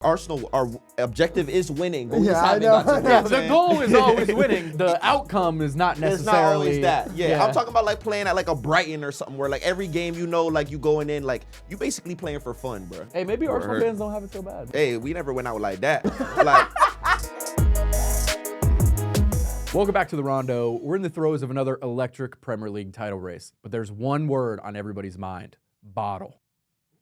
Arsenal, our objective is winning. But we Yeah, just I haven't know. got to Yeah, that. the goal is always winning. The outcome is not It's necessarily. not always that. Yeah, I'm talking about like playing at like a Brighton or something where like every game like you going in like you basically playing for fun, bro. Hey, maybe Arsenal fans don't have it so bad. Hey, we never went out like that. Like. Welcome back to the Rondo. We're in the throes of another electric Premier League title race, but there's one word on everybody's mind: bottle.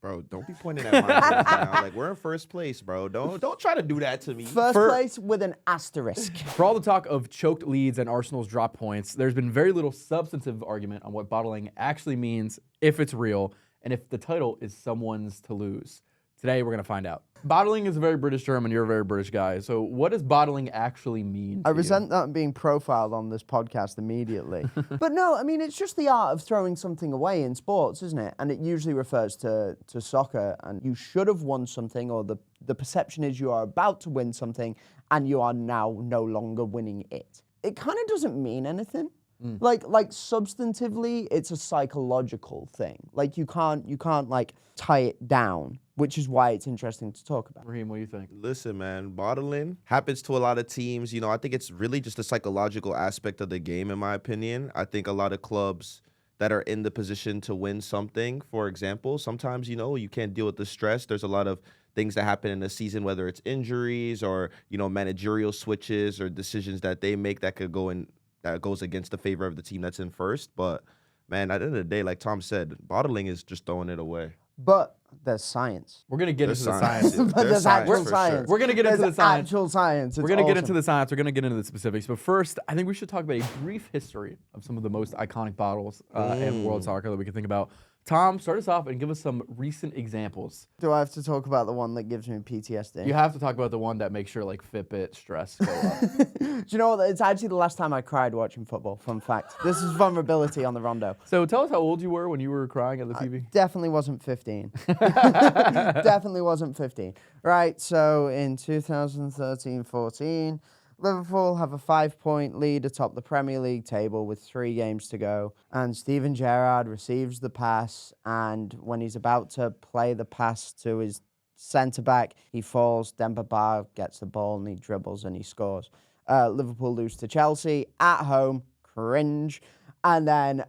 Bro, don't be pointing at my right now. Like, we're in first place, bro. Don't try to do that to me. First place with an asterisk. For all the talk of choked leads and Arsenal's drop points, there's been very little substantive argument on what bottling actually means, if it's real, and if the title is someone's to lose. Today, we're going to find out. Bottling is a very British term, and you're a very British guy. So what does bottling actually mean to I resent that being profiled on this podcast immediately. But no, I mean, it's just the art of throwing something away in sports, isn't it? And it usually refers to soccer, and you should have won something, or the perception is you are about to win something, and you are now no longer winning it. It kind of doesn't mean anything. Like substantively, it's a psychological thing. Like you can't like tie it down, which is why it's interesting to talk about. Raheem, what do you think? Listen, man, bottling happens to a lot of teams. You know, I think it's really just a psychological aspect of the game, in my opinion. I think a lot of clubs that are in the position to win something, for example, sometimes, you know, you can't deal with the stress. There's a lot of things that happen in the season, whether it's injuries or, you know, managerial switches or decisions that they make that could go in, that goes against the favor of the team that's in first. But, man, at the end of the day, like Tom said, bottling is just throwing it away. But there's science. We're going to get There's into the science. But there's actual for science. sure. We're going to get into There's the science. actual science. We're going to get into the science. We're going to get into the specifics. But first, I think we should talk about a brief history of some of the most iconic bottles in world soccer that we can think about. Tom, start us off and give us some recent examples. Do I have to talk about the one that gives me PTSD? You have to talk about the one that makes your like Fitbit stress go up. Do you know what? It's actually the last time I cried watching football. Fun fact. This is vulnerability on the Rondo. So tell us how old you were when you were crying at the TV. Definitely wasn't 15. Definitely wasn't 15. Right, so in 2013-14, Liverpool have a 5-point lead atop the Premier League table with 3 games to go. And Steven Gerrard receives the pass, and when he's about to play the pass to his centre-back, he falls. Demba Ba gets the ball, and he dribbles, and he scores. Liverpool lose to Chelsea at home. Cringe. And then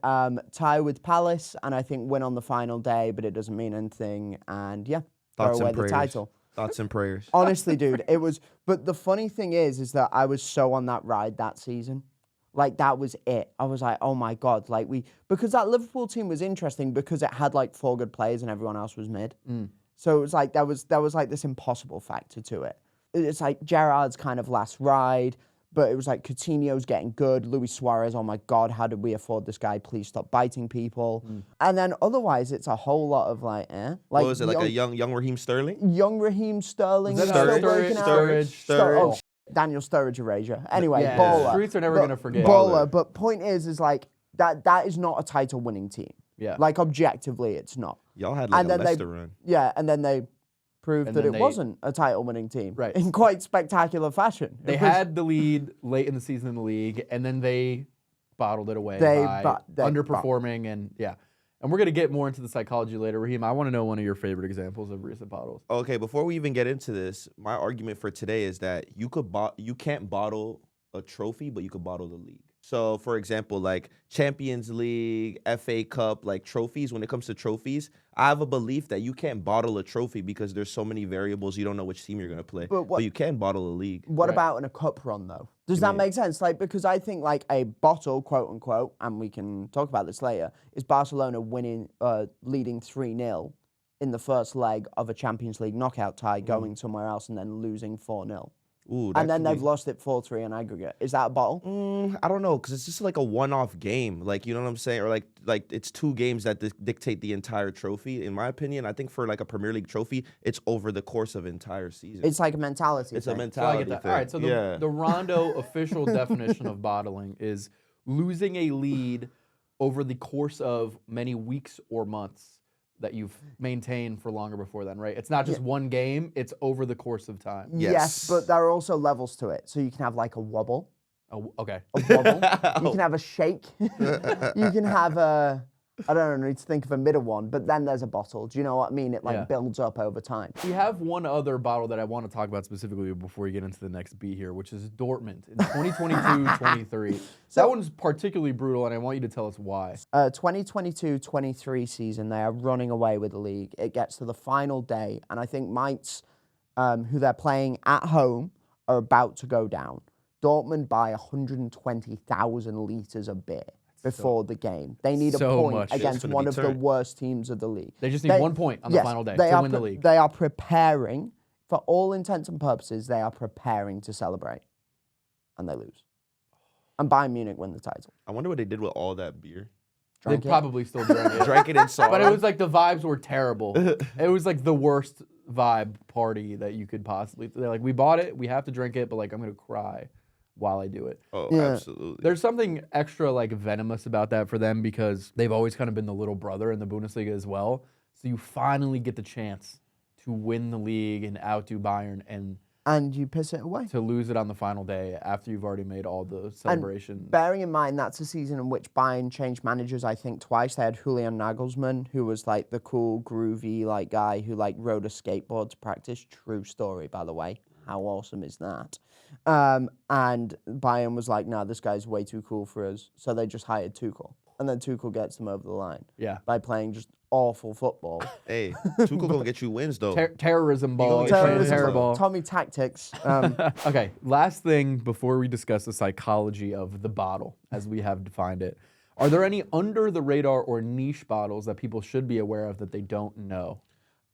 tie with Palace, and I think win on the final day, but it doesn't mean anything. And yeah, throw away the title. Thoughts and prayers. Honestly, dude, it was. But the funny thing is that I was so on that ride that season. Like, that was it. I was like, oh my God. Like, because that Liverpool team was interesting because it had like 4 good players and everyone else was mid. So it was like, there was like this impossible factor to it. It's like Gerrard's kind of last ride. But it was like Coutinho's getting good. Luis Suarez, oh my God, how did we afford this guy? Please stop biting people. And then otherwise, it's a whole lot of like, eh? Like, What was it, like a young Raheem Sterling? Young Raheem Sterling. Is that still breaking out. Sturridge. Daniel Sturridge erasure. Anyway, Yeah, baller. Streets are never going to forget. Baller. But point is like, that is not a title-winning team. Yeah. Like, objectively, it's not. Y'all had like And a then Leicester run. Yeah, and then they proved And that then it wasn't a title-winning team. Right. In quite spectacular fashion. They had the lead late in the season in the league, and then they bottled it away They by underperforming, and yeah. And we're going to get more into the psychology later. Raheem, I want to know one of your favorite examples of recent bottles. Okay, before we even get into this, my argument for today is that you can't bottle a trophy, but you could bottle the league. So, for example, like Champions League, FA Cup, like trophies, when it comes to trophies, I have a belief that you can't bottle a trophy because there's so many variables, you don't know which team you're going to play. But you can bottle a league. What about in a cup run, though? Does that make sense? Like, because I think like a bottle, quote unquote, and we can talk about this later, is Barcelona leading 3-0 in the first leg of a Champions League knockout tie, going somewhere else and then losing 4-0. Ooh, And then they've lost it 4-3 in aggregate. Is that a bottle? I don't know, because it's just like a one-off game. Like, you know what I'm saying? Or like it's 2 games that dictate the entire trophy. In my opinion, I think for like a Premier League trophy, it's over the course of entire season. It's like a mentality It's thing. a mentality thing. All right, so the Rondo official definition of bottling is losing a lead over the course of many weeks or months that you've maintained for longer before then, right? It's not just one game, it's over the course of time. Yes, but there are also levels to it. So you can have like a wobble. Oh, okay. A wobble. You can have a shake. You can have a I don't know, I need to think of a middle one, but then there's a bottle. Do you know what I mean? It like Yeah. builds up over time. We have one other bottle that I want to talk about specifically before we get into the next beat here, which is Dortmund in 2022-23. That one's particularly brutal, and I want you to tell us why. 2022-23 season, they are running away with the league. It gets to the final day, and I think Mainz, who they're playing at home, are about to go down. Dortmund buy 120,000 litres of beer before the game. They need a so point much. against gonna one be of the turned. worst teams of the league. They just need 1 point on the final day to win the league. They are preparing, for all intents and purposes, they are preparing to celebrate. And they lose. And Bayern Munich win the title. I wonder what they did with all that beer. They Drank it. probably still drank it. Drank it in sorrow. But it was like the vibes were terrible. It was like the worst vibe party that you could possibly. They're like, we bought it, we have to drink it, but like I'm gonna cry while I do it. Oh, Yeah. absolutely. There's something extra like venomous about that for them because they've always kind of been the little brother in the Bundesliga as well. So you finally get the chance to win the league and outdo Bayern And you piss it away. to lose it on the final day after you've already made all the celebration. Bearing in mind that's a season in which Bayern changed managers, I think, twice. They had Julian Nagelsmann, who was like the cool, groovy like guy who like rode a skateboard to practice. True story, by the way. How awesome is that? And Bayern was like, nah, this guy's way too cool for us. So they just hired Tuchel. And then Tuchel gets them over the line Yeah. by playing just awful football. Hey, Tuchel gonna get you wins though. Terrorism ball. gonna get Terrorism terrorism ball. Tommy tactics. Okay, last thing before we discuss the psychology of the bottle, as we have defined it. Are there any under the radar or niche bottles that people should be aware of that they don't know?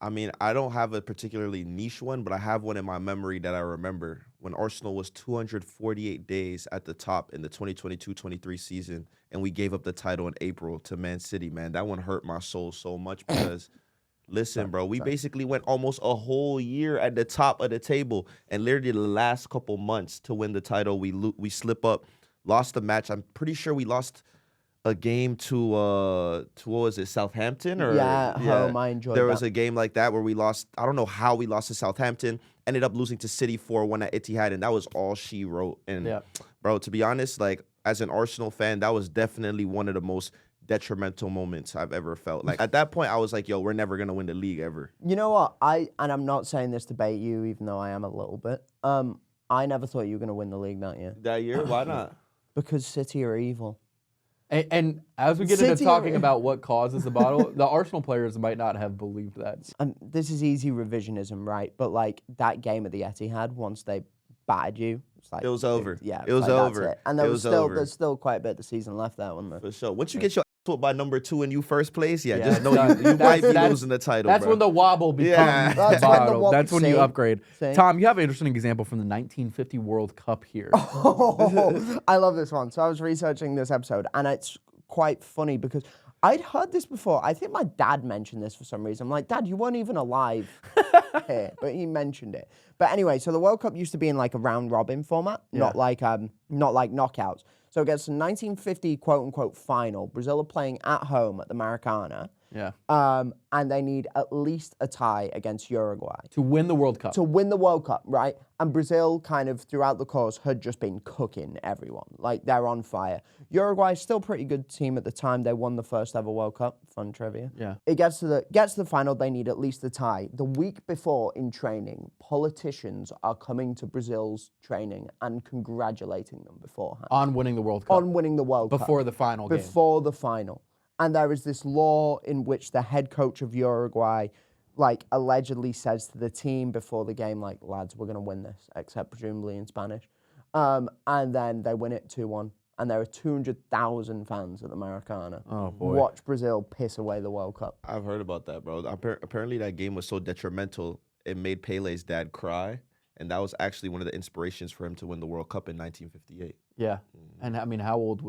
I mean, I don't have a particularly niche one, but I have one in my memory that I remember when Arsenal was 248 days at the top in the 2022-23 season, and we gave up the title in April to Man City, man. That one hurt my soul so much because, listen, bro, we basically went almost a whole year at the top of the table, and literally the last couple months to win the title, we slip up, lost the match. I'm pretty sure we lost a game to what was it, Southampton? Or Yeah, home, I enjoyed There was that. a game like that where we lost, I don't know how we lost to Southampton, ended up losing to City 4-1 at Etihad, and that was all she wrote. And Yeah. bro, to be honest, like as an Arsenal fan, that was definitely one of the most detrimental moments I've ever felt. Like at that point, I was like, yo, we're never gonna win the league ever. You know what? And I'm not saying this to bait you, even though I am a little bit. I never thought you were going to win the league that year That year, why not? because City are evil. And as we get into City- talking about what causes the bottle, the Arsenal players might not have believed that. This is easy revisionism, right? But like that game at the Etihad, once they battered you, it's like It was over. Yeah, It was like, that's over. it. And It was over. there's still quite a bit of the season left there, wasn't there? For sure. Once you get your ass whooped by number 2 and you first place, Yeah, just know done. you might be That's- losing the title. That's bro. when the wobble becomes Yeah. the That's when the bottle. wobble- That's when you See? upgrade. See? Tom, you have an interesting example from the 1950 World Cup here. Oh, I love this one. So I was researching this episode, and it's quite funny because I'd heard this before. I think my dad mentioned this for some reason. I'm like, Dad, you weren't even alive here, but he mentioned it. But anyway, so the World Cup used to be in like a round robin format, not like knockouts. So it gets to 1950 quote unquote final. Brazil are playing at home at the Maracana. Yeah. And they need at least a tie against Uruguay To win the World Cup. to win the World Cup, right? And Brazil kind of throughout the course had just been cooking everyone. Like they're on fire. Uruguay still pretty good team at the time. They won the first ever World Cup. Fun trivia. Yeah. It gets to the final. They need at least a tie. The week before in training, politicians are coming to Brazil's training and congratulating them beforehand On winning the World Cup. on winning the World Cup Before the final game. before the final. And there is this law in which the head coach of Uruguay, like, allegedly says to the team before the game, like, lads, we're going to win this, except presumably in Spanish. And then they win it 2-1. And there are 200,000 fans at the Maracana. Oh, boy. Watch Brazil piss away the World Cup. I've heard about that, bro. Apparently, that game was so detrimental, it made Pele's dad cry. And that was actually one of the inspirations for him to win the World Cup in 1958. Yeah. And I mean, how old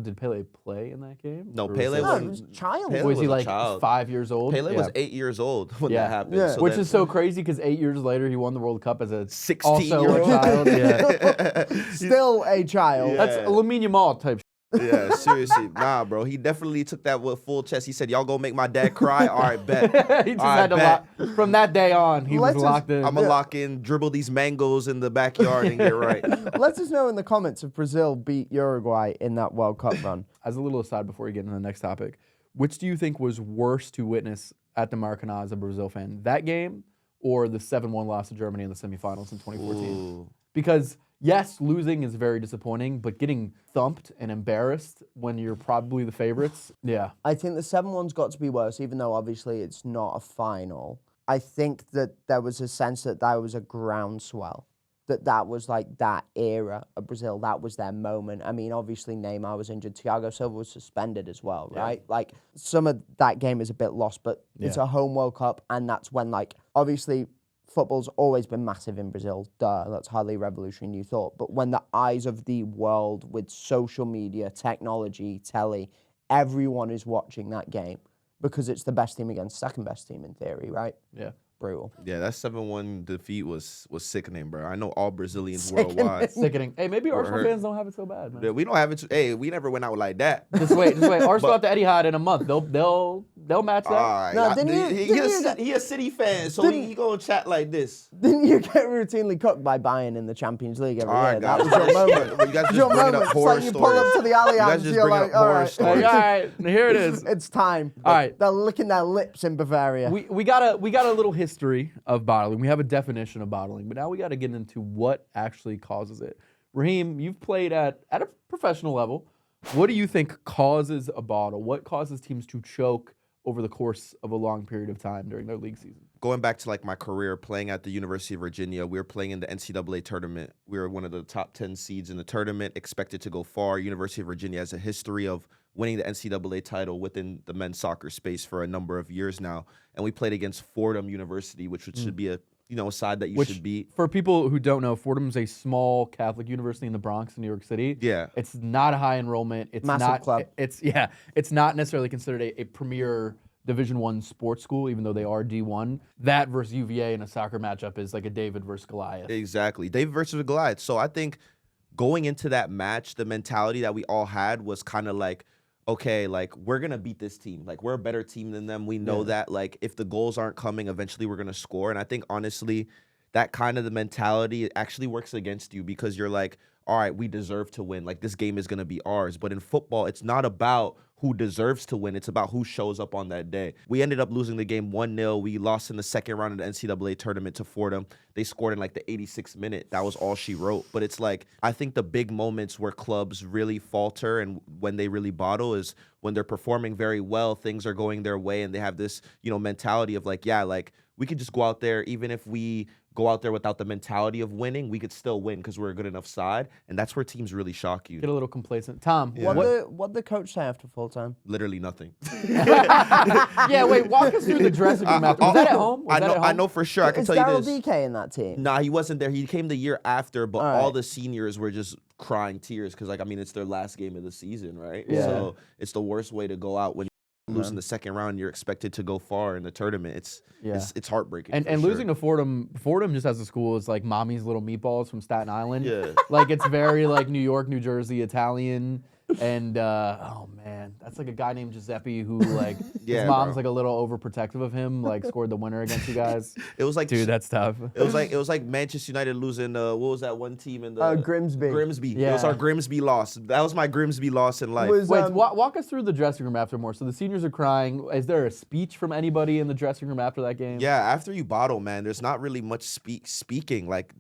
did Pele play in that game? No, Or was Pele it- No, wasn't- it was a child. Pele Was he was a like child. 5 years old? Pele Yeah. was 8 years old when Yeah. that happened. Yeah. So Which then- is so crazy because 8 years later he won the World Cup as a 16-year-old also a child. Yeah. Still a child. Yeah. That's Lamine Yamal type. Yeah, seriously. Nah, bro. He definitely took that with full chest. He said, y'all gonna make my dad cry? All right, bet. He just All right, had to bet. lock. From that day on, he was Let's locked in. I'm going to lock in, dribble these mangoes in the backyard and get right. Let us know in the comments if Brazil beat Uruguay in that World Cup run. As a little aside before we get into the next topic, Which do you think was worse to witness at the Maracanã as a Brazil fan? That game or the 7-1 loss to Germany in the semifinals in 2014? Ooh. Because, yes, losing is very disappointing, but getting thumped and embarrassed when you're probably the favorites, yeah. I think the 7-1's got to be worse, even though obviously it's not a final. I think that there was a sense that was a groundswell, that was like that era of Brazil. That was their moment. I mean, obviously Neymar was injured. Thiago Silva was suspended as well, right? Like, some of that game is a bit lost, but it's a home World Cup, and that's when, like, obviously football's always been massive in Brazil. Duh, that's hardly a revolutionary new thought. But when the eyes of the world with social media, technology, telly, everyone is watching that game because it's the best team against second best team in theory, right? Yeah. Brutal. Yeah, that 7-1 defeat was sickening, bro. I know all Brazilians worldwide. Sickening. Hey, maybe Arsenal hurt. fans don't have it so bad, man. Yeah, we don't have it. Hey, we never went out like that. Just wait. Arsenal at the Etihad in a month. They'll match that. All right. No, didn't He a City fan, so he gonna chat like this. Didn't you get routinely cooked by Bayern in the Champions League every All year? right, That guys. was your moment. You guys just Your bringing moment. up It's horror like you pull up stories. to the You guys Allianz, just you're bringing like, up horror all right, stories. All right, here it is. it's time. All right. They're licking their lips in Bavaria. We got a little history of bottling. We have a definition of bottling, but now we got to get into what actually causes it. Raheem, you've played at a professional level. What do you think causes a bottle? What causes teams to choke over the course of a long period of time during their league season? Going back to like my career playing at the University of Virginia, we were playing in the NCAA tournament. We were one of the top 10 seeds in the tournament, expected to go far. University of Virginia has a history of winning the NCAA title within the men's soccer space for a number of years now. And we played against Fordham University, which should be a side that you should beat. For people who don't know, Fordham's a small Catholic university in the Bronx in New York City. Yeah. It's not a high enrollment. It's Massive not club. It's not necessarily considered a premier Division I sports school, even though they are D1. That versus UVA in a soccer matchup is like a David versus Goliath. Exactly. David versus Goliath. So I think going into that match, the mentality that we all had was kind of like, okay, like, we're going to beat this team. Like, we're a better team than them. We know that, like, if the goals aren't coming, eventually we're going to score. And I think, honestly, that kind of the mentality actually works against you because you're like, all right, we deserve to win. Like, this game is going to be ours. But in football, it's not about who deserves to win. It's about who shows up on that day. We ended up losing the game 1-0. We lost in the second round of the NCAA tournament to Fordham. They scored in like the 86th minute. That was all she wrote. But it's like, I think the big moments where clubs really falter and when they really bottle is when they're performing very well, things are going their way, and they have this, mentality of like, yeah, like, we could just go out there, even if we go out there without the mentality of winning, we could still win because we're a good enough side. And that's where teams really shock you. Get a little complacent. Tom, What the coach say after full time? Literally nothing. yeah, wait, walk us through the dressing room after. Was that at home? I know for sure. I can Is tell you Daryl this. DK in that team? Nah, he wasn't there. He came the year after, but All all right. the seniors were just crying tears because, like, I mean, it's their last game of the season, right? Yeah. So it's the worst way to go out when you lose in the second round. You're expected to go far in the tournament. It's heartbreaking. And for sure. losing to Fordham just as a school is like mommy's little meatballs from Staten Island. Yeah. Like, it's very like New York, New Jersey, Italian. And oh man, that's like a guy named Giuseppe who like Yeah, his mom's bro. like a little overprotective of him, like scored the winner against you guys. It was like Dude, that's tough. It was like Manchester United losing. What was that one team in the Grimsby. Grimsby. Yeah. It was our Grimsby loss. That was my Grimsby loss in life. Was, Wait, walk us through the dressing room after more. So the seniors are crying. Is there a speech from anybody in the dressing room after that game? Yeah, after you bottle, man, there's not really much speaking. Like,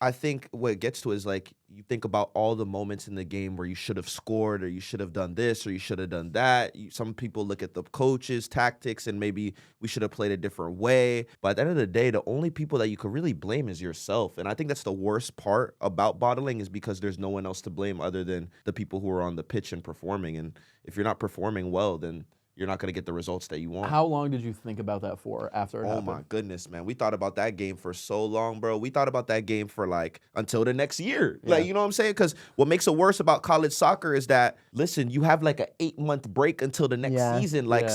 I think what it gets to is like you think about all the moments in the game where you should have scored, or you should have done this, or you should have done that. Some people look at the coaches' tactics and maybe we should have played a different way. But at the end of the day, the only people that you could really blame is yourself. And I think that's the worst part about bottling, is because there's no one else to blame other than the people who are on the pitch and performing. And if you're not performing well, then you're not going to get the results that you want. How long did you think about that for after it Oh happened? my goodness, man. We thought about that game for so long, bro. We thought about that game for like until the next year. Like, you know what I'm saying? Because what makes it worse about college soccer is that, listen, you have like an 8-month break until the next season. Like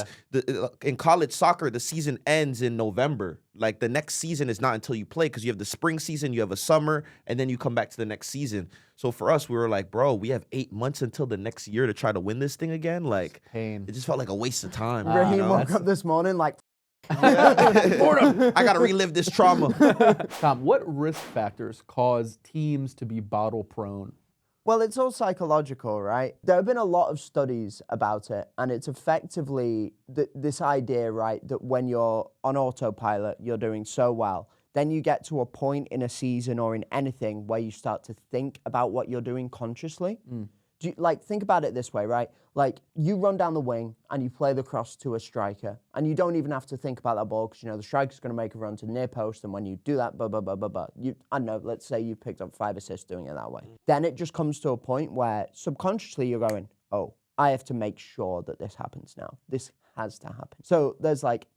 in college soccer, the season ends in November. Like, the next season is not until you play, because you have the spring season, you have a summer, and then you come back to the next season. So for us, we were like, bro, we have 8 months until the next year to try to win this thing again. Like, Pain. it just felt like a waste of time. Raheem woke up this morning like, I got to relive this trauma. Tom, what risk factors cause teams to be bottle prone? Well, it's all psychological, right? There have been a lot of studies about it, and it's effectively this idea, right, that when you're on autopilot, you're doing so well, then you get to a point in a season or in anything where you start to think about what you're doing consciously. Think about it this way, right? Like, you run down the wing and you play the cross to a striker, and you don't even have to think about that ball because you know the striker's going to make a run to the near post, and when you do that, I don't know, let's say you picked up 5 assists doing it that way. Then it just comes to a point where subconsciously you're going, oh, I have to make sure that this happens now. This has to happen. So there's like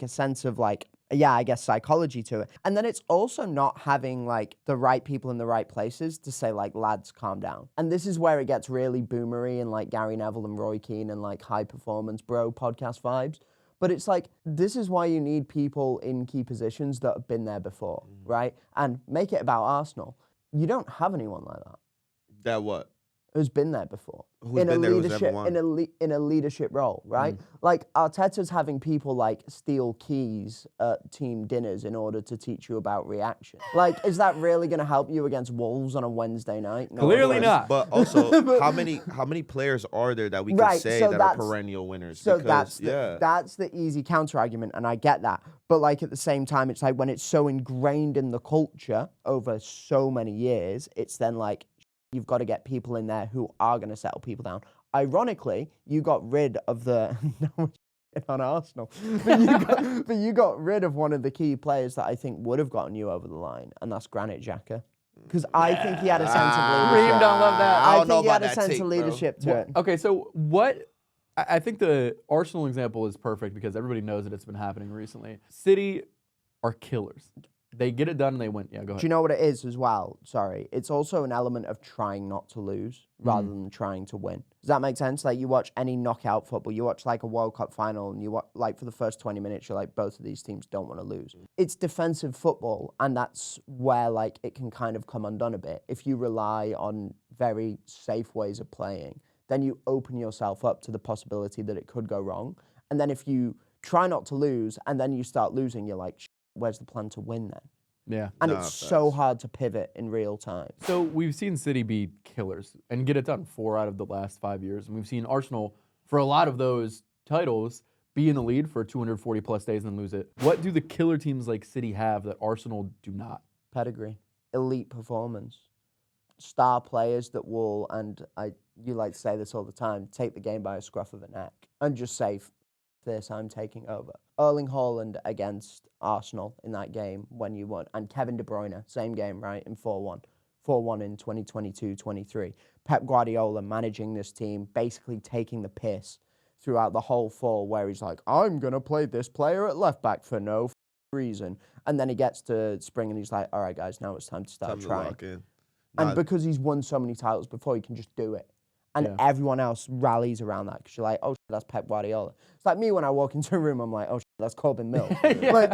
a sense of like, yeah, I guess psychology to it. And then it's also not having like the right people in the right places to say like, lads, calm down. And this is where it gets really boomery and like Gary Neville and Roy Keane and like high performance bro podcast vibes. But it's like, this is why you need people in key positions that have been there before, right? And make it about Arsenal. You don't have anyone like that. That what? Who's been there before. Who's been there, who's ever won? In a leadership role, right? Like Arteta's having people like steal keys at team dinners in order to teach you about reaction. Like, is that really going to help you against Wolves on a Wednesday night? No, Clearly not. But also, how many players are there that we could say that are perennial winners? So because, that's the easy counter argument, and I get that. But like at the same time, it's like when it's so ingrained in the culture over so many years, it's then like, you've got to get people in there who are going to settle people down. Ironically, you got rid of the on Arsenal, but you got rid of one of the key players that I think would have gotten you over the line, and that's Granit Xhaka. Because I think he had a sense of leadership. Reem don't love that. I think he had a sense of leadership to it. Okay, so what? I think the Arsenal example is perfect because everybody knows that it's been happening recently. City are killers. They get it done and they win. Yeah, go ahead. Do you know what it is as well? Sorry. It's also an element of trying not to lose rather than trying to win. Does that make sense? Like, you watch any knockout football, you watch like a World Cup final, and you watch, like, for the first 20 minutes, you're like, both of these teams don't want to lose. It's defensive football, and that's where like it can kind of come undone a bit. If you rely on very safe ways of playing, then you open yourself up to the possibility that it could go wrong. And then if you try not to lose and then you start losing, you're like, where's the plan to win then? Yeah. And it's so hard to pivot in real time. So we've seen City be killers and get it done 4 out of the last 5 years. And we've seen Arsenal, for a lot of those titles, be in the lead for 240 plus days and then lose it. What do the killer teams like City have that Arsenal do not? Pedigree, elite performance, star players that will, and you like to say this all the time, take the game by a scruff of a neck and just say, this, I'm taking over. Erling Haaland against Arsenal in that game when you won, and Kevin De Bruyne, same game, right, in 4-1. 4-1 in 2022-23. Pep Guardiola managing this team, basically taking the piss throughout the whole 4, where he's like, I'm going to play this player at left back for no reason. And then he gets to spring and he's like, all right, guys, now it's time to start trying. And because he's won so many titles before, he can just do it. And everyone else rallies around that because you're like, oh, shit, that's Pep Guardiola. It's like me when I walk into a room, I'm like, oh, shit, that's Corbin Mill. Like,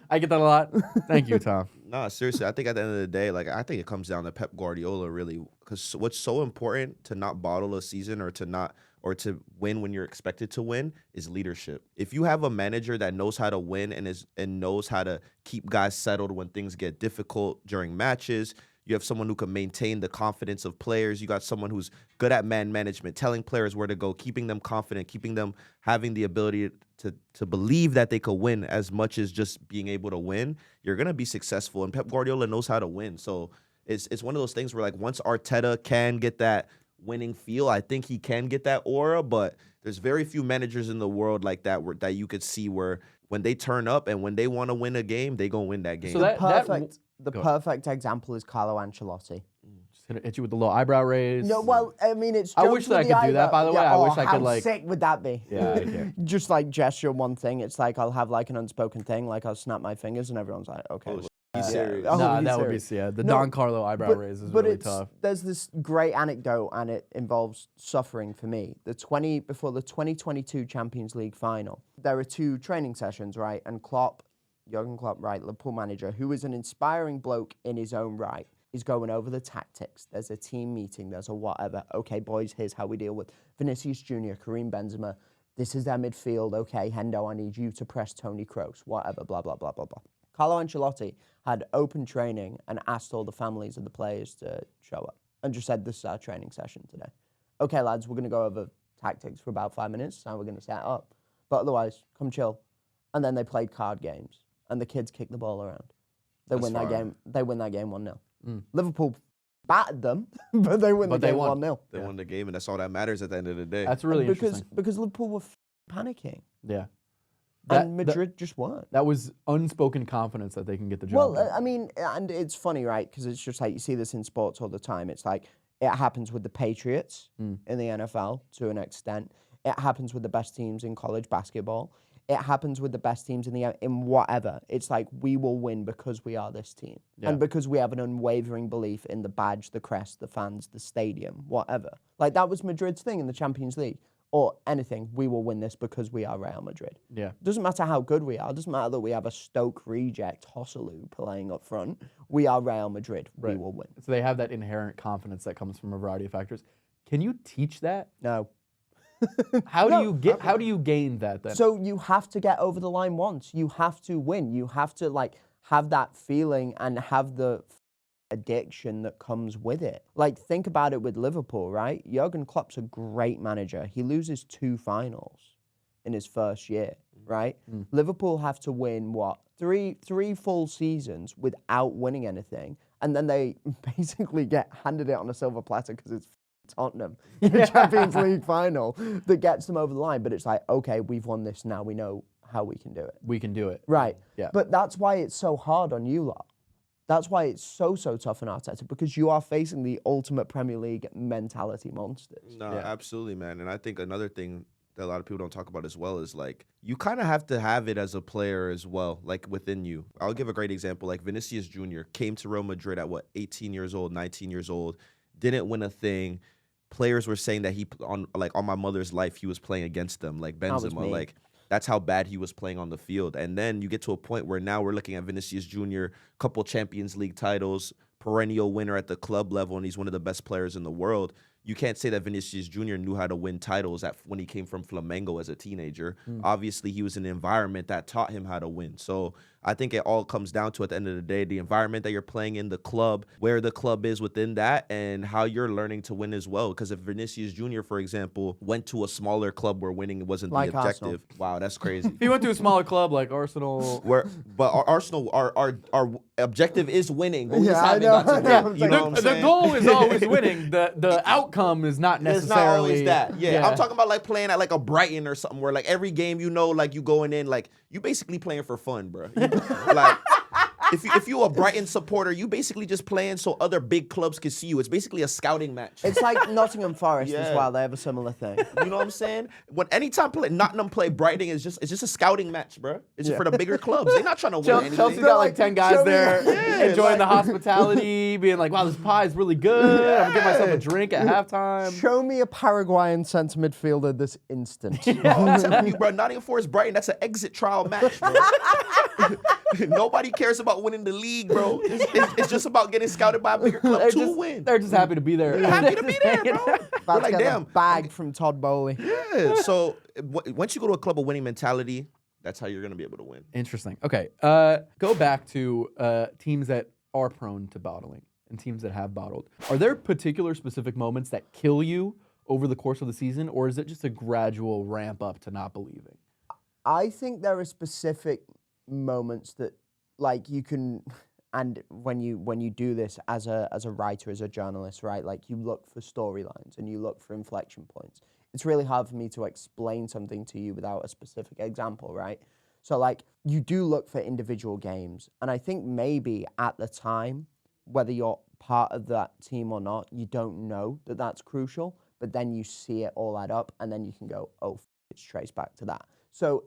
I get that a lot. Thank you, Tom. No, seriously, I think at the end of the day, like, I think it comes down to Pep Guardiola really, because what's so important to not bottle a season or to win when you're expected to win is leadership. If you have a manager that knows how to win and knows how to keep guys settled when things get difficult during matches. You have someone who can maintain the confidence of players. You got someone who's good at man management, telling players where to go, keeping them confident, keeping them having the ability to believe that they could win as much as just being able to win. You're going to be successful, and Pep Guardiola knows how to win. So it's one of those things where, like, once Arteta can get that winning feel, I think he can get that aura, but there's very few managers in the world like that that you could see where when they turn up and when they want to win a game, they going to win that game. So the perfect example is Carlo Ancelotti. Just gonna hit you with the little eyebrow raise. No, well, I mean, it's. I wish that I could do that. By the way, I wish I could, like. How sick would that be? Yeah, I hear. Just like gesture one thing. It's like I'll have like an unspoken thing. Like I'll snap my fingers and everyone's like, okay. He's serious. Nah, that would be the Don Carlo eyebrow raise is really tough. There's this great anecdote, and it involves suffering for me. Before the 2022 Champions League final, there are 2 training sessions, right? And Jurgen Klopp, right, Liverpool manager, who is an inspiring bloke in his own right, is going over the tactics. There's a team meeting. There's a whatever. Okay, boys, here's how we deal with Vinicius Jr., Karim Benzema. This is their midfield. Okay, Hendo, I need you to press Toni Kroos. Whatever, blah, blah, blah, blah, blah. Carlo Ancelotti had open training and asked all the families of the players to show up. and just said, this is our training session today. Okay, lads, we're going to go over tactics for about 5 minutes. Now we're going to set up. But otherwise, come chill. And then they played card games, and the kids kicked the ball around. They win that game 1-0. Liverpool battered them, but they win the game 1-0. They won the game, and that's all that matters at the end of the day. That's really interesting. Because Liverpool were panicking. Yeah. And Madrid just weren't. That was unspoken confidence that they can get the job done. Well, I mean, and it's funny, right? Because it's just like you see this in sports all the time. It's like it happens with the Patriots in the NFL to an extent. It happens with the best teams in college basketball. It happens with the best teams in whatever. It's like we will win because we are this team. And because we have an unwavering belief in the badge, the crest, the fans, the stadium, whatever. Like that was Madrid's thing in the Champions League. Or anything, we will win this because we are Real Madrid. Yeah. Doesn't matter how good we are. Doesn't matter that we have a Stoke reject, Hosselu, playing up front. We are Real Madrid. Right. We will win. So they have that inherent confidence that comes from a variety of factors. Can you teach that? No. How do you gain that then? So you have to get over the line once. You have to win. You have to like have that feeling and have the addiction that comes with it. Like think about it with Liverpool, right? Jurgen Klopp's a great manager. He loses 2 finals in his first year, right? Liverpool have to win what? Three full seasons without winning anything, and then they basically get handed it on a silver platter because it's Tottenham in the Champions League final that gets them over the line. But it's like, okay, we've won this now. We know how we can do it. We can do it. Right. Yeah. But that's why it's so hard on you lot. That's why it's so tough on Arteta, because you are facing the ultimate Premier League mentality monsters. No, absolutely, man. And I think another thing that a lot of people don't talk about as well is like you kind of have to have it as a player as well, like within you. I'll give a great example. Like Vinicius Jr. came to Real Madrid at 18 years old, 19 years old, didn't win a thing. Players were saying that on my mother's life, he was playing against them, like Benzema, like. That's how bad he was playing on the field. And then you get to a point where now we're looking at Vinicius Jr., couple Champions League titles, perennial winner at the club level, and he's one of the best players in the world. You can't say that Vinicius Jr. knew how to win titles when he came from Flamengo as a teenager. Obviously, he was in an environment that taught him how to win. So I think it all comes down to, at the end of the day, the environment that you're playing in, the club, where the club is within that, and how you're learning to win as well. Because if Vinicius Jr., for example, went to a smaller club where winning wasn't the objective, Arsenal. Wow, that's crazy. If he went to a smaller club like Arsenal, but Arsenal, our objective is winning. But we just haven't got to that. You know what I'm saying? The goal is always winning. The outcome is not necessarily. It's not always that. Yeah, I'm talking about like playing at like a Brighton or something where like every game like you going in like you basically playing for fun, bro. Like if you a Brighton supporter, you basically just playing so other big clubs can see you. It's basically a scouting match. It's like Nottingham Forest as well. They have a similar thing. You know what I'm saying? Anytime Nottingham play Brighton, it's just a scouting match, bro. It's just for the bigger clubs. They're not trying to win anything. Chelsea got like 10 guys there enjoying the hospitality, being like, wow, this pie is really good. I'm gonna give myself a drink at halftime. Show me a Paraguayan centre midfielder this instant. I'm telling you, bro, Nottingham Forest Brighton, that's an exit trial match, bro. Nobody cares about winning the league, bro. It's just about getting scouted by a bigger club to win. They're just happy to be there. They're happy to be there, bro. They're like, damn. Bag from Todd Bowley. Yeah. So once you go to a club of winning mentality, that's how you're going to be able to win. Interesting. Okay. Go back to teams that are prone to bottling and teams that have bottled. Are there particular specific moments that kill you over the course of the season, or is it just a gradual ramp up to not believing? I think there are specific moments that like you can, and when you do this as a writer, as a journalist, right, like you look for storylines and you look for inflection points. It's really hard for me to explain something to you without a specific example, right? So like you do look for individual games, and I think maybe at the time, whether you're part of that team or not, you don't know that that's crucial, but then you see it all add up, and then you can go, oh, it's traced back to that. So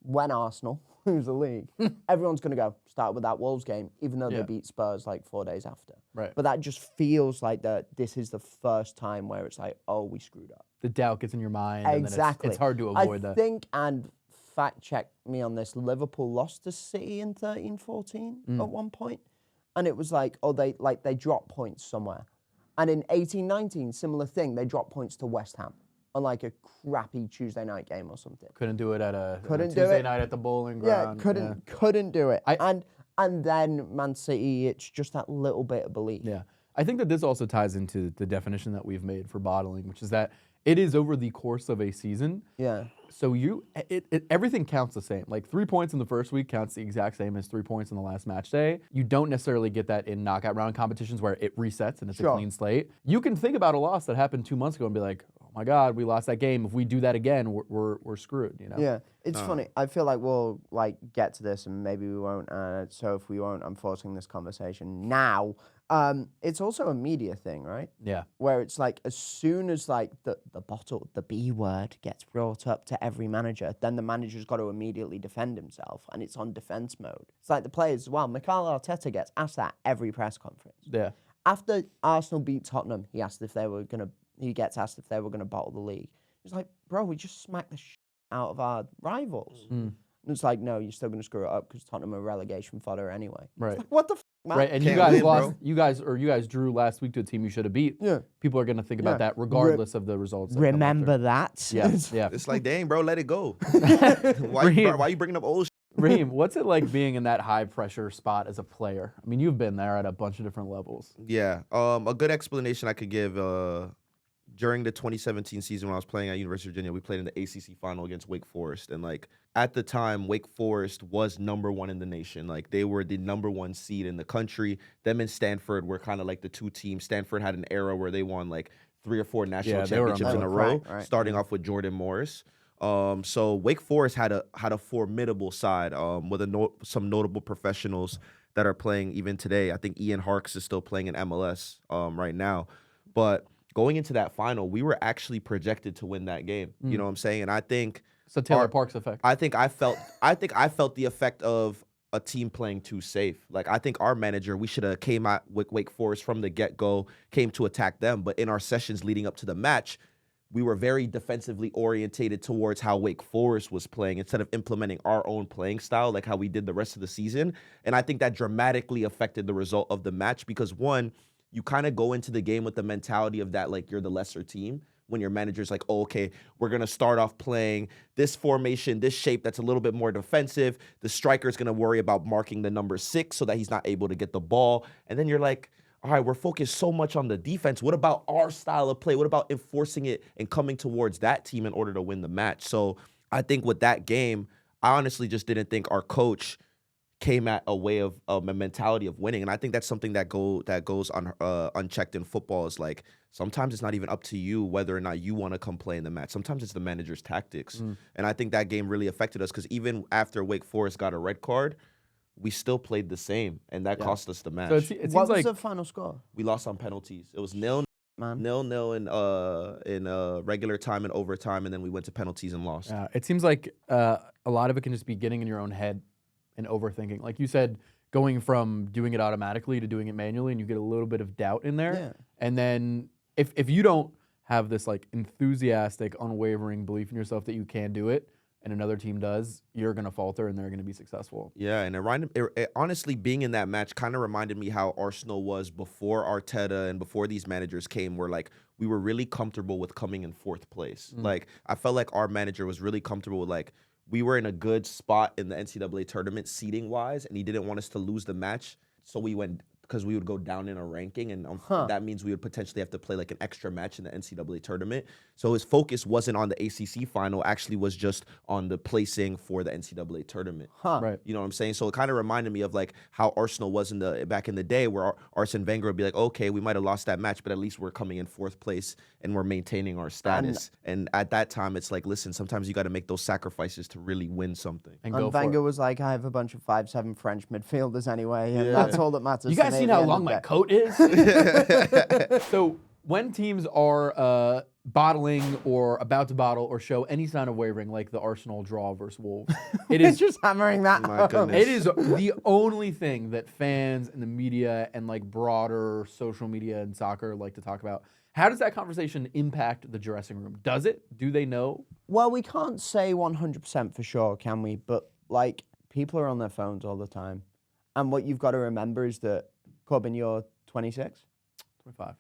when Arsenal lose the league, everyone's going to go start with that Wolves game, even though they beat Spurs like 4 days after. Right. But that just feels like this is the first time where it's like, oh, we screwed up. The doubt gets in your mind. Exactly. And it's hard to avoid that. I think, and fact check me on this, Liverpool lost to City in 13-14 at one point. And it was like, oh, they dropped points somewhere. And in 18-19, similar thing, they dropped points to West Ham on like a crappy Tuesday night game or something. Couldn't do it at a Tuesday night at the bowling ground. Couldn't do it. And then Man City, it's just that little bit of belief. Yeah. I think that this also ties into the definition that we've made for bottling, which is that it is over the course of a season. Yeah. So everything counts the same. Like 3 points in the first week counts the exact same as 3 points in the last match day. You don't necessarily get that in knockout round competitions where it resets and it's a clean slate. You can think about a loss that happened 2 months ago and be like, oh my God, we lost that game. If we do that again, we're screwed. You know? Yeah, it's funny. I feel like we'll get to this and maybe we won't. So if we won't, I'm forcing this conversation now. It's also a media thing, right? Yeah. Where it's like as soon as like the B word gets brought up to every manager, then the manager's got to immediately defend himself and it's on defense mode. It's like the players as well. Mikel Arteta gets asked that every press conference. Yeah. After Arsenal beat Tottenham, he gets asked if they were gonna bottle the league. He's like, bro, we just smacked the out of our rivals. And it's like, no, you're still gonna screw it up because Tottenham are relegation fodder anyway. Right. Like, what the man? Right, and Can't you guys win, lost. bro. You guys drew last week to a team you should have beat. Yeah. People are going to think about that regardless of the results. that come Remember that? after. Yeah, yeah. It's like, dang, bro, let it go. why you bringing up old shit? Raheem, what's it like being in that high pressure spot as a player? I mean, you've been there at a bunch of different levels. Yeah. A good explanation I could give during the 2017 season when I was playing at University of Virginia, we played in the ACC final against Wake Forest. And like at the time, Wake Forest was #1 in the nation. Like they were the #1 seed in the country. Them and Stanford were kind of like the two teams. Stanford had an era where they won like 3 or 4 national championships in a row, starting off with Jordan Morris. So Wake Forest had a formidable side with some notable professionals that are playing even today. I think Ian Harkes is still playing in MLS right now. But going into that final, we were actually projected to win that game. You know what I'm saying? And I think So Taylor Parks effect. I think I felt the effect of a team playing too safe. Like I think our manager, we should have came out with Wake Forest from the get-go, came to attack them. But in our sessions leading up to the match, we were very defensively orientated towards how Wake Forest was playing instead of implementing our own playing style, like how we did the rest of the season. And I think that dramatically affected the result of the match because one, you kind of go into the game with the mentality of that, like you're the lesser team when your manager's like, oh, okay, we're going to start off playing this formation, this shape that's a little bit more defensive. The striker's going to worry about marking the number 6 so that he's not able to get the ball. And then you're like, all right, we're focused so much on the defense. What about our style of play? What about enforcing it and coming towards that team in order to win the match? So I think with that game, I honestly just didn't think our coach came at a way of a mentality of winning. And I think that's something that goes unchecked in football is like sometimes it's not even up to you whether or not you want to come play in the match. Sometimes it's the manager's tactics. And I think that game really affected us because even after Wake Forest got a red card, we still played the same, and that cost us the match. So it seems What was like the final score? We lost on penalties. It was 0-0 in regular time and overtime, and then we went to penalties and lost. it seems like a lot of it can just be getting in your own head and overthinking. Like you said, going from doing it automatically to doing it manually, and you get a little bit of doubt in there. Yeah. And then if you don't have this like enthusiastic, unwavering belief in yourself that you can do it, and another team does, you're going to falter and they're going to be successful. Yeah, and it honestly, being in that match kind of reminded me how Arsenal was before Arteta and before these managers came, where like we were really comfortable with coming in 4th place. Like I felt like our manager was really comfortable with like we were in a good spot in the NCAA tournament seating wise, and he didn't want us to lose the match, so we went because we would go down in a ranking, and that means we would potentially have to play like an extra match in the NCAA tournament. So his focus wasn't on the ACC final, actually was just on the placing for the NCAA tournament. Right. You know what I'm saying? So it kind of reminded me of like how Arsenal was back in the day, where Arsene Wenger would be like, okay, we might have lost that match, but at least we're coming in 4th place and we're maintaining our status. And at that time, it's like, listen, sometimes you got to make those sacrifices to really win something. And And Wenger was like, I have a bunch of 5'7" French midfielders anyway, and that's all that matters. You guys seen how long my coat is? So when teams are bottling or about to bottle or show any sign of wavering, like the Arsenal draw versus Wolves, it is just hammering that. My goodness. it is the only thing that fans and the media and like broader social media and soccer like to talk about. How does that conversation impact the dressing room? Does it? Do they know? Well, we can't say 100% for sure, can we? But like people are on their phones all the time, and what you've got to remember is that Corbin, you're 26. 25.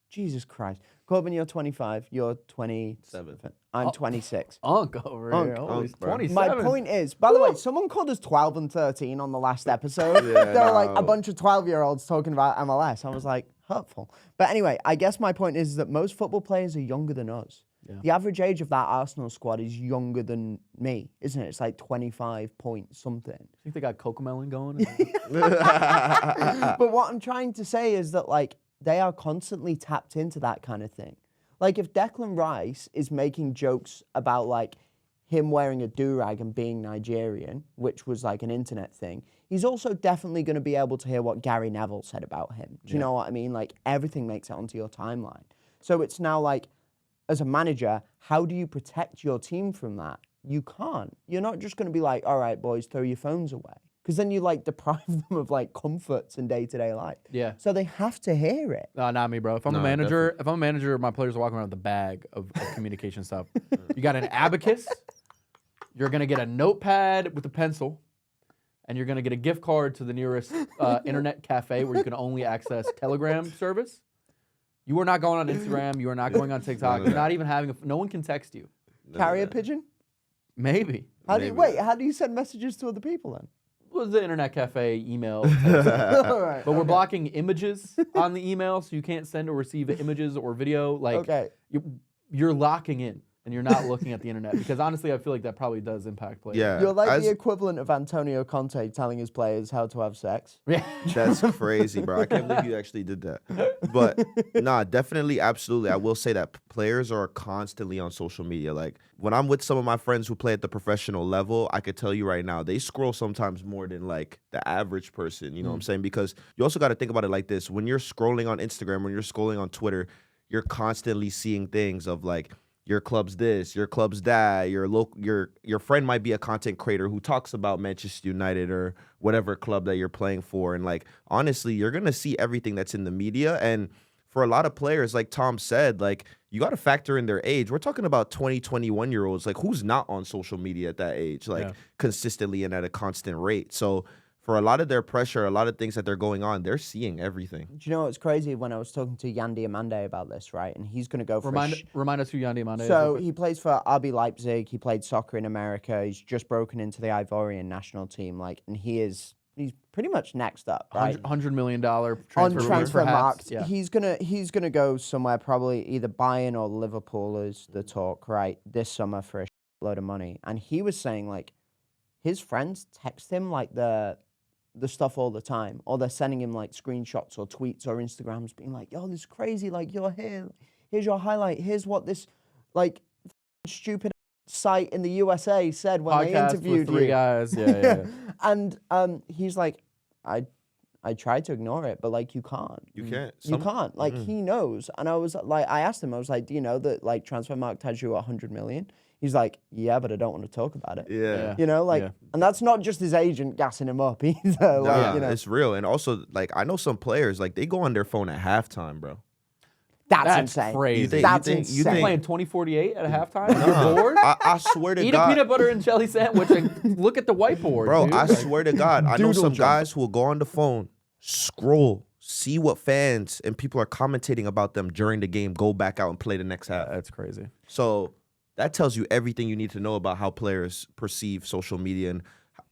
Jesus Christ. Corbin, you're 25. You're 27. I'm 26. Unk over here. Oh, he's bro. 27. My point is, by the way, someone called us 12 and 13 on the last episode. Yeah, There were like no. a bunch of 12-year-olds talking about MLS. I was like, hurtful. But anyway, I guess my point is that most football players are younger than us. Yeah. The average age of that Arsenal squad is younger than me, isn't it? It's like 25 point something. I think they got Cocomelon going. But what I'm trying to say is that, like, they are constantly tapped into that kind of thing. Like, if Declan Rice is making jokes about, like, him wearing a do-rag and being Nigerian, which was, like, an internet thing, he's also definitely going to be able to hear what Gary Neville said about him. Do you know what I mean? Like, everything makes it onto your timeline. So it's now, like, as a manager, how do you protect your team from that? You can't. You're not just going to be like, all right, boys, throw your phones away. Because then you, like, deprive them of, like, comforts in day-to-day life. Yeah. So they have to hear it. Not me, bro. If I'm a manager, my players are walking around with a bag of communication stuff. You got an abacus. You're going to get a notepad with a pencil. And you're going to get a gift card to the nearest internet cafe where you can only access Telegram service. You are not going on Instagram. You are not going on TikTok. You're not even having no one can text you. Carrier pigeon? Maybe. How do you send messages to other people then? Was the internet cafe email? All right. But we're blocking images on the email, so you can't send or receive images or video. Like, you're locking in, and you're not looking at the internet. Because honestly, I feel like that probably does impact players. Yeah. You're like the equivalent of Antonio Conte telling his players how to have sex. Yeah. That's crazy, bro. I can't believe you actually did that. But nah, definitely, absolutely. I will say that players are constantly on social media. Like, when I'm with some of my friends who play at the professional level, I could tell you right now, they scroll sometimes more than, like, the average person. You know what I'm saying? Because you also got to think about it like this. When you're scrolling on Instagram, when you're scrolling on Twitter, you're constantly seeing things of, like, your club's this, your club's that, your friend might be a content creator who talks about Manchester United or whatever club that you're playing for. And, like, honestly, you're going to see everything that's in the media. And for a lot of players, like Tom said, like, you got to factor in their age. We're talking about 20, 21-year-olds. Like, who's not on social media at that age, like, consistently and at a constant rate? So for a lot of their pressure, a lot of things that they're going on, they're seeing everything. Do you know what's crazy? When I was talking to Yandy Amande about this, right? And he's going to go for Remind us who Yandy Amande is. So he plays for RB Leipzig. He played soccer in America. He's just broken into the Ivorian national team. Like, and he's pretty much next up, right? $100 million transfer on transfer marks. Yeah. He's gonna go somewhere, probably either Bayern or Liverpool is the talk, right? This summer for a load of money. And he was saying, like, his friends text him like the stuff all the time, or they're sending him like screenshots or tweets or Instagrams being like, yo, this is crazy, like, you're here, here's your highlight, here's what this, like, stupid site in the USA said when they interviewed with three you. guys. Yeah. And he's like, I tried to ignore it, but, like, you can't. You can't. You can't. Like, he knows. And I was like, I asked him, I was like, do you know that, like, Transfermarkt has you 100 million? He's like, yeah, but I don't want to talk about it. Yeah. You know, like, and that's not just his agent gassing him up either. Like, you know, it's real. And also, like, I know some players, like, they go on their phone at halftime, bro. That's insane. Crazy. That's insane. You playing 2048 at halftime? You're bored? I swear to Eat God. a peanut butter and jelly sandwich and look at the whiteboard, Bro, dude. I swear to God, I know some jump. guys who will go on the phone, scroll, see what fans and people are commentating about them during the game, go back out and play the next half. That's crazy. So that tells you everything you need to know about how players perceive social media. And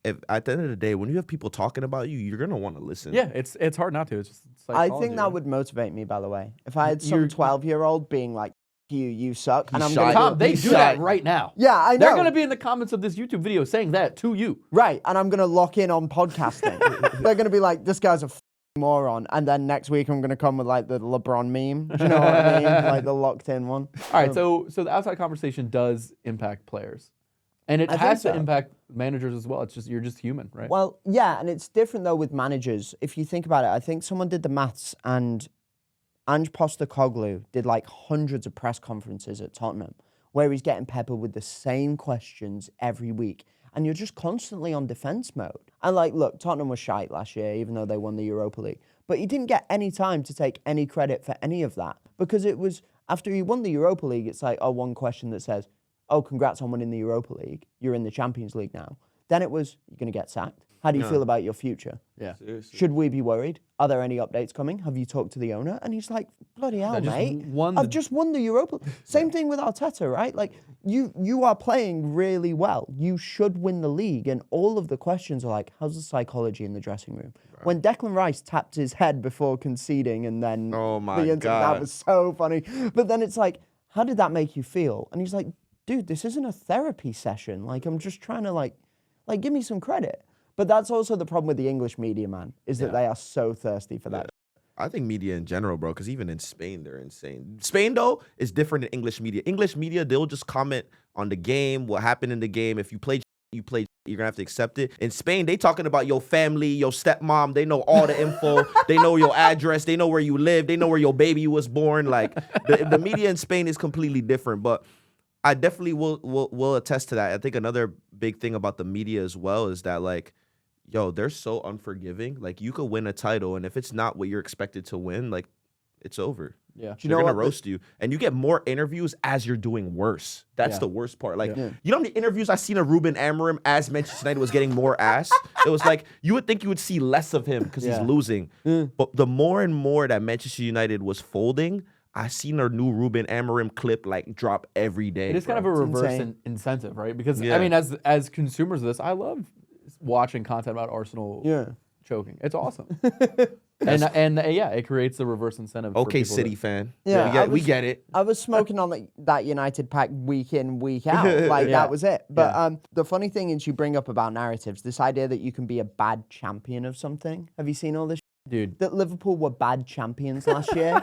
at the end of the day, when you have people talking about you, you're going to want to listen. Yeah, it's hard not to. It's just I psychology, think that right? would motivate me, by the way. If I had some 12-year-old being like, you suck. And I'm shy. going Tom, they do that right now. Yeah, I know. They're going to be in the comments of this YouTube video saying that to you. Right, and I'm going to lock in on podcasting. They're going to be like, this guy's a moron. And then next week I'm going to come with, like, the LeBron meme. Do you know what I mean? Like, the locked-in one. All right, so the outside conversation does impact players. And it I has to think so. impact managers as well. It's just, you're just human, right? Well, yeah, and it's different, though, with managers. If you think about it, I think someone did the maths, and Ange Postecoglou did, like, hundreds of press conferences at Tottenham where he's getting peppered with the same questions every week. And you're just constantly on defense mode. And, like, look, Tottenham was shite last year, even though they won the Europa League. But he didn't get any time to take any credit for any of that. Because it was, after he won the Europa League, it's like, one question that says, oh, congrats on winning the Europa League. You're in the Champions League now. Then it was, you're going to get sacked. How do you Yeah. feel about your future? Yeah. Seriously. Should we be worried? Are there any updates coming? Have you talked to the owner? And he's like, bloody hell, just mate. won I've the- just won the Europa. Same thing with Arteta, right? Like, you are playing really well. You should win the league. And all of the questions are like, how's the psychology in the dressing room? When Declan Rice tapped his head before conceding and then Oh my that God. was so funny. But then it's like, how did that make you feel? And he's like, dude, this isn't a therapy session. Like, I'm just trying to like give me some credit. But that's also the problem with the English media, man, is that they are so thirsty for that. I think media in general, bro, because even in Spain, they're insane. Spain, though, is different than English media. English media, they'll just comment on the game, what happened in the game. If you played, you're going to have to accept it. In Spain, they talking about your family, your stepmom. They know all the info. They know your address. They know where you live. They know where your baby was born. Like, the media in Spain is completely different. But I definitely will attest to that. I think another big thing about the media as well is that, like, yo, they're so unforgiving. Like, you could win a title, and if it's not what you're expected to win, like, it's over. Yeah. Do you They're know gonna what? roast you, and you get more interviews as you're doing worse. That's Yeah. the worst part. Like, Yeah. you know how many interviews I seen of Ruben Amorim as Manchester United was getting more ass? It was like you would think you would see less of him because Yeah. he's losing. But the more and more that Manchester United was folding, I seen a new Ruben Amorim clip like drop every day. It is kind of bro. a reverse insane. incentive, right? Because Yeah. I mean, as consumers of this, I love watching content about Arsenal Yeah. choking. It's awesome. and yeah, it creates the reverse incentive. for Okay, people City to- fan. Yeah, Yeah, I we was- get it. I was smoking on that United pack week in, week out. Like, Yeah. that was it. But Yeah. the funny thing is you bring up about narratives, this idea that you can be a bad champion of something. Have you seen all this? Dude, That Liverpool were bad champions last year?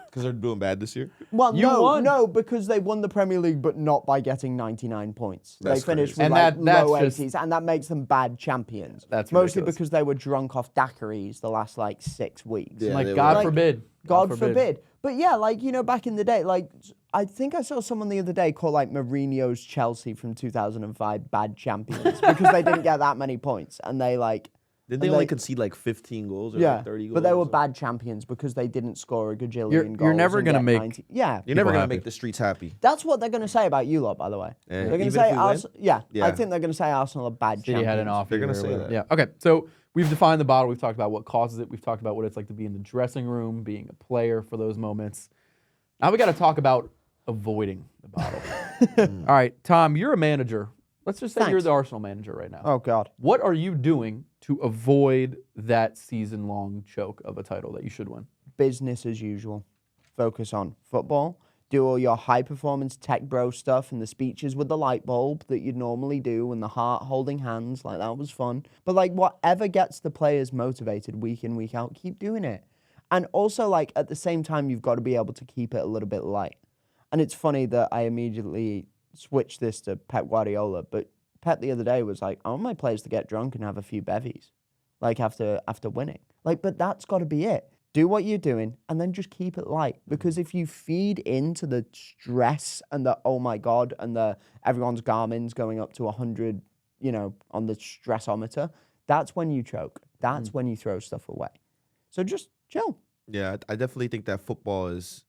Because they're doing bad this year. Well, You won. no, because they won the Premier League, but not by getting 99 points. That's they finished crazy. with And like that's low just- 80s, and that makes them bad champions. That's mostly ridiculous. because they were drunk off daiquiris the last like 6 weeks. Yeah, like they God were. forbid. God forbid. But yeah, like, you know, back in the day, like, I think I saw someone the other day call like Mourinho's Chelsea from 2005 bad champions because they didn't get that many points, and they like. Did they and only concede like 15 goals or Yeah, like 30 goals? but they were or something? bad champions because they didn't score a gajillion You're goals. never and gonna get make- 90. Yeah, You're never people going to happy. make the streets happy. that's what they're going to say about you lot, by the way. Yeah. They're going to Even say if we win? Yeah, I Yeah. think they're going to say Arsenal are bad City champions. had an off They're year gonna or say whatever. that. Yeah. Okay. So we've defined the bottle. We've talked about what causes it. We've talked about what it's like to be in the dressing room, being a player for those moments. Now we got to talk about avoiding the bottle. All right, Tom, you're a manager. Let's just say you're Thanks. the Arsenal manager right now. Oh God. What are you doing to avoid that season-long choke of a title that you should win? Business as usual. Focus on football. Do all your high performance tech bro stuff and the speeches with the light bulb that you'd normally do and the heart holding hands. Like, that was fun. But like, whatever gets the players motivated week in, week out, keep doing it. And also, like, at the same time, you've got to be able to keep it a little bit light. And it's funny that I immediately switched this to Pep Guardiola, but Pep the other day was like, I want my players to get drunk and have a few bevies, like after winning. Like, but that's got to be it. Do what you're doing and then just keep it light. Because if you feed into the stress and the, oh my God, and the everyone's Garmin's going up to 100, you know, on the stressometer, that's when you choke. That's when you throw stuff away. So just chill. Yeah, I definitely think that football is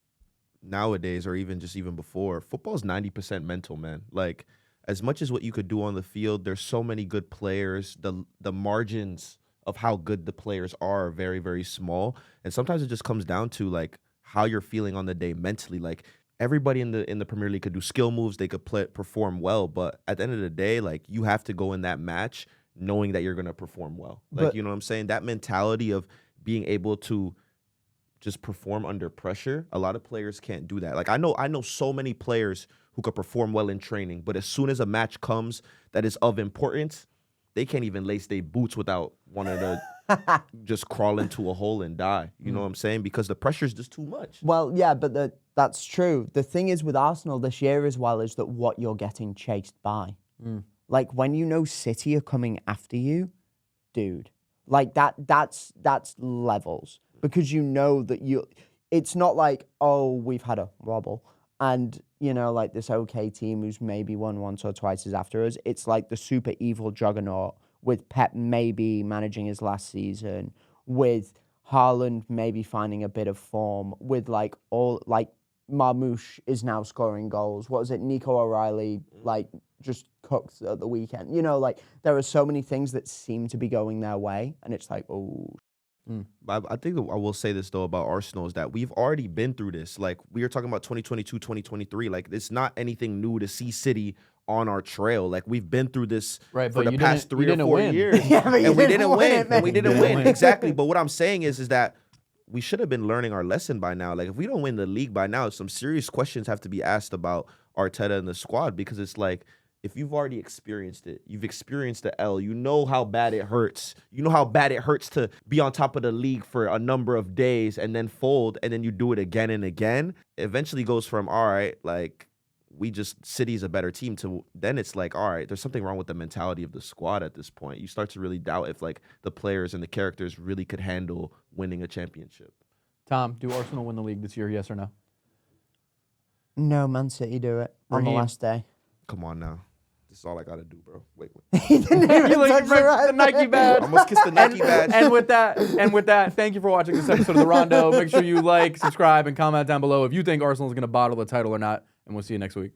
nowadays, or even before, football is 90% mental, man. Like, as much as what you could do on the field, there's so many good players. The margins of how good the players are very, very small. And sometimes it just comes down to like how you're feeling on the day mentally. Like, everybody in the Premier League could do skill moves, they could perform well, but at the end of the day, like, you have to go in that match knowing that you're going to perform well. Like, But- you know what I'm saying? That mentality of being able to just perform under pressure, a lot of players can't do that. Like, I know so many players who could perform well in training, but as soon as a match comes that is of importance, they can't even lace their boots without wanting to just crawl into a hole and die. You know what I'm saying? Because the pressure is just too much. Well, yeah, but that's true. The thing is with Arsenal this year as well is that what you're getting chased by. Like, when you know City are coming after you, dude, like that's levels. Because you know that it's not like, oh, we've had a wobble and, you know, like this okay team who's maybe won once or twice is after us. It's like the super evil juggernaut with Pep maybe managing his last season, with Haaland maybe finding a bit of form, with like all, like Marmoush is now scoring goals. What is it? Nico O'Reilly, like just cooked at the weekend. You know, like there are so many things that seem to be going their way, and it's like, oh. I think I will say this though about Arsenal is that we've already been through this. Like we are talking about 2022, 2023. Like it's not anything new to see City on our trail. Like we've been through this Right, for but the you past didn't- you 3 or didn't 4 win. years. Yeah, but you and we didn't didn't win win. it, man. And we didn't You win. didn't win. Exactly. But what I'm saying is that we should have been learning our lesson by now. Like if we don't win the league by now, some serious questions have to be asked about Arteta and the squad, because it's like, if you've already experienced it, you've experienced the L, you know how bad it hurts. You know how bad it hurts to be on top of the league for a number of days and then fold, and then you do it again and again. It eventually goes from, all right, like, City's a better team, to then it's like, all right, there's something wrong with the mentality of the squad at this point. You start to really doubt if, like, the players and the characters really could handle winning a championship. Tom, do Arsenal win the league this year, yes or no? No, Man City do it on the Raheem. last day. Come on now. This is all I got to do, bro. Wait. He didn't even You touch the Nike badge. I almost kissed the Nike badge. And with that, thank you for watching this episode of the Rondo. Make sure you like, subscribe, and comment down below if you think Arsenal is going to bottle the title or not. And we'll see you next week.